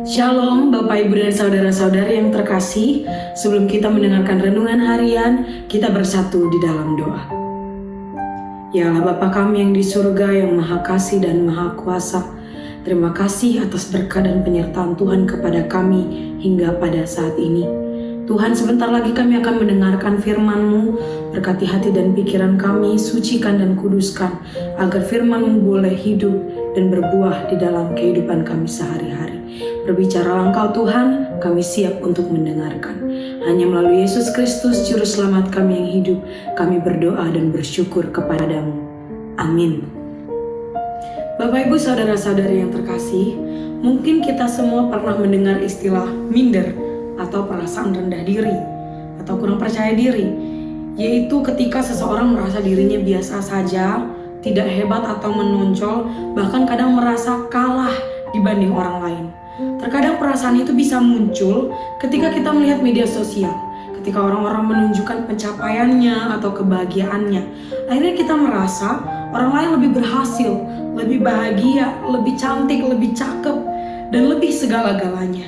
Shalom Bapak Ibu dan Saudara-saudari yang terkasih. Sebelum kita mendengarkan renungan harian, kita bersatu di dalam doa. Ya Allah Bapa kami yang di surga, yang maha kasih dan maha kuasa, terima kasih atas berkat dan penyertaan Tuhan kepada kami hingga pada saat ini. Tuhan, sebentar lagi kami akan mendengarkan firman-Mu. Berkati hati dan pikiran kami, sucikan dan kuduskan, agar firman-Mu boleh hidup dan berbuah di dalam kehidupan kami sehari-hari. Berbicaralah Engkau Tuhan, kami siap untuk mendengarkan. Hanya melalui Yesus Kristus, Juru Selamat kami yang hidup, kami berdoa dan bersyukur kepada-Mu. Amin. Bapak Ibu Saudara-saudari yang terkasih, mungkin kita semua pernah mendengar istilah minder atau perasaan rendah diri atau kurang percaya diri, yaitu ketika seseorang merasa dirinya biasa saja, tidak hebat atau menonjol, bahkan kadang merasa kalah dibanding orang lain. Terkadang perasaan itu bisa muncul ketika kita melihat media sosial, ketika orang-orang menunjukkan pencapaiannya atau kebahagiaannya. Akhirnya kita merasa orang lain lebih berhasil, lebih bahagia, lebih cantik, lebih cakep, dan lebih segala-galanya.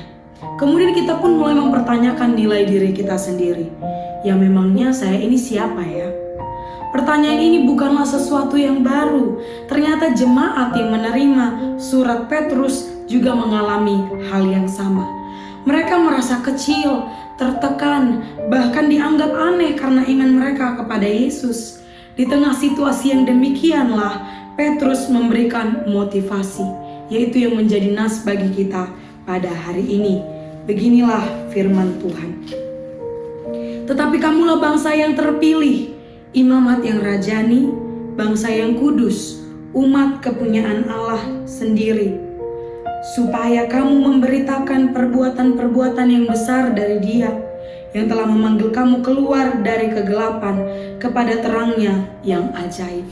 Kemudian kita pun mulai mempertanyakan nilai diri kita sendiri. Ya memangnya saya ini siapa ya? Pertanyaan ini bukanlah sesuatu yang baru. Ternyata jemaat yang menerima surat Petrus juga mengalami hal yang sama. Mereka merasa kecil, tertekan, bahkan dianggap aneh karena iman mereka kepada Yesus. Di tengah situasi yang demikianlah, Petrus memberikan motivasi, yaitu yang menjadi nas bagi kita pada hari ini. Beginilah firman Tuhan. Tetapi kamulah bangsa yang terpilih, imamat yang rajani, bangsa yang kudus, umat kepunyaan Allah sendiri, supaya kamu memberitakan perbuatan-perbuatan yang besar dari Dia, yang telah memanggil kamu keluar dari kegelapan kepada terangnya yang ajaib.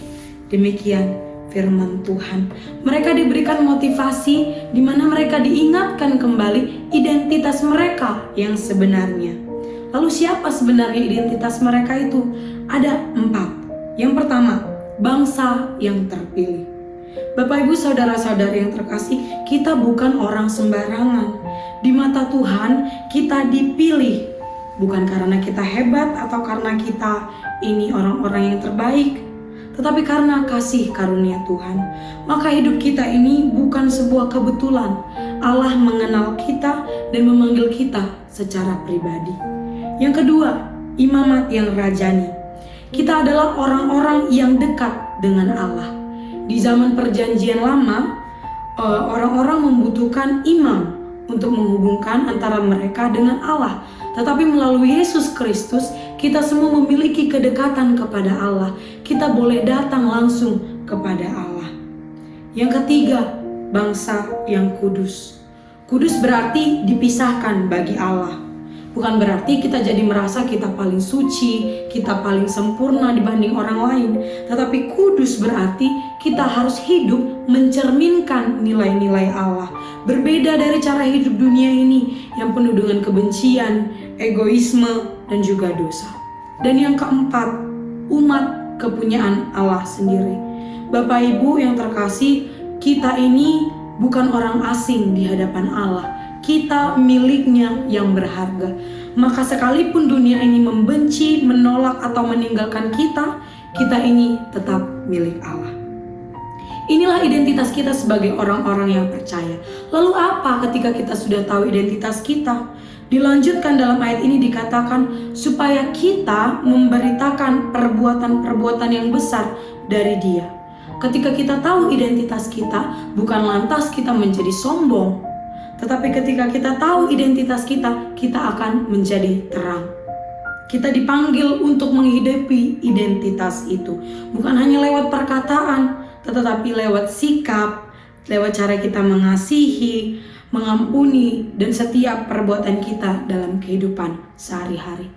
Demikian firman Tuhan. Mereka diberikan motivasi di mana mereka diingatkan kembali identitas mereka yang sebenarnya. Lalu siapa sebenarnya identitas mereka itu? Ada 4. Yang pertama, bangsa yang terpilih. Bapak Ibu Saudara-saudari yang terkasih, kita bukan orang sembarangan. Di mata Tuhan, kita dipilih. Bukan karena kita hebat atau karena kita ini orang-orang yang terbaik, tetapi karena kasih karunia Tuhan. Maka hidup kita ini bukan sebuah kebetulan. Allah mengenal kita dan memanggil kita secara pribadi. Yang kedua, imamat yang rajani. Kita adalah orang-orang yang dekat dengan Allah. Di zaman perjanjian lama, orang-orang membutuhkan imam untuk menghubungkan antara mereka dengan Allah. Tetapi melalui Yesus Kristus, kita semua memiliki kedekatan kepada Allah. Kita boleh datang langsung kepada Allah. Yang ketiga, bangsa yang kudus. Kudus berarti dipisahkan bagi Allah. Bukan berarti kita jadi merasa kita paling suci, kita paling sempurna dibanding orang lain. Tetapi kudus berarti kita harus hidup mencerminkan nilai-nilai Allah. Berbeda dari cara hidup dunia ini yang penuh dengan kebencian, egoisme, dan juga dosa. Dan yang keempat, umat kepunyaan Allah sendiri. Bapak Ibu yang terkasih, kita ini bukan orang asing di hadapan Allah. Kita miliknya yang berharga. Maka sekalipun dunia ini membenci, menolak, atau meninggalkan kita, kita ini tetap milik Allah. Inilah identitas kita sebagai orang-orang yang percaya. Lalu apa ketika kita sudah tahu identitas kita? Dilanjutkan dalam ayat ini dikatakan supaya kita memberitakan perbuatan-perbuatan yang besar dari Dia. Ketika kita tahu identitas kita, bukan lantas kita menjadi sombong, tetapi ketika kita tahu identitas kita, kita akan menjadi terang. Kita dipanggil untuk menghidupi identitas itu. Bukan hanya lewat perkataan, tetapi lewat sikap, lewat cara kita mengasihi, mengampuni, dan setiap perbuatan kita dalam kehidupan sehari-hari.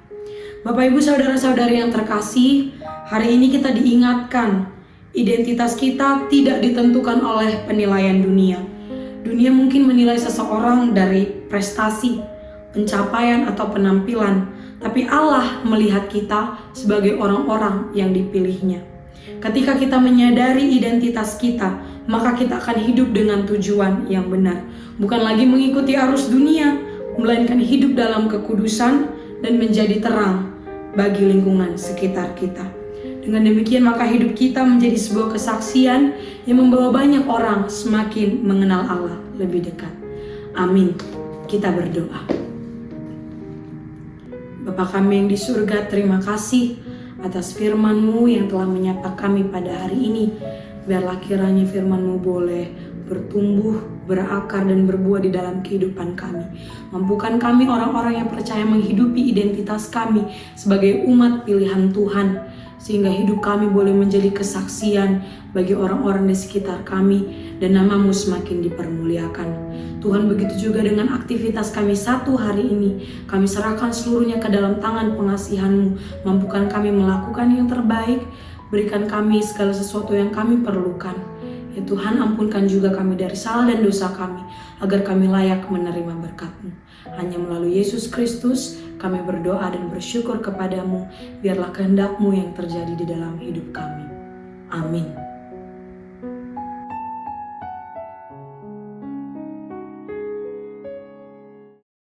Bapak Ibu Saudara-saudari yang terkasih, hari ini kita diingatkan identitas kita tidak ditentukan oleh penilaian dunia. Dunia mungkin menilai seseorang dari prestasi, pencapaian, atau penampilan, tapi Allah melihat kita sebagai orang-orang yang dipilihnya. Ketika kita menyadari identitas kita, maka kita akan hidup dengan tujuan yang benar. Bukan lagi mengikuti arus dunia, melainkan hidup dalam kekudusan dan menjadi terang bagi lingkungan sekitar kita. Dengan demikian maka hidup kita menjadi sebuah kesaksian yang membawa banyak orang semakin mengenal Allah lebih dekat. Amin. Kita berdoa. Bapa kami yang di surga, terima kasih atas firman-Mu yang telah menyapa kami pada hari ini. Biarlah kiranya firman-Mu boleh bertumbuh, berakar dan berbuah di dalam kehidupan kami. Mampukan kami orang-orang yang percaya menghidupi identitas kami sebagai umat pilihan Tuhan, sehingga hidup kami boleh menjadi kesaksian bagi orang-orang di sekitar kami dan nama-Mu semakin dipermuliakan. Tuhan, begitu juga dengan aktivitas kami satu hari ini. Kami serahkan seluruhnya ke dalam tangan pengasihan-Mu. Mampukan kami melakukan yang terbaik, berikan kami segala sesuatu yang kami perlukan. Ya Tuhan, ampunkan juga kami dari salah dan dosa kami, agar kami layak menerima berkat-Mu. Hanya melalui Yesus Kristus kami berdoa dan bersyukur kepadamu. Biarlah kehendak-Mu yang terjadi di dalam hidup kami. Amin.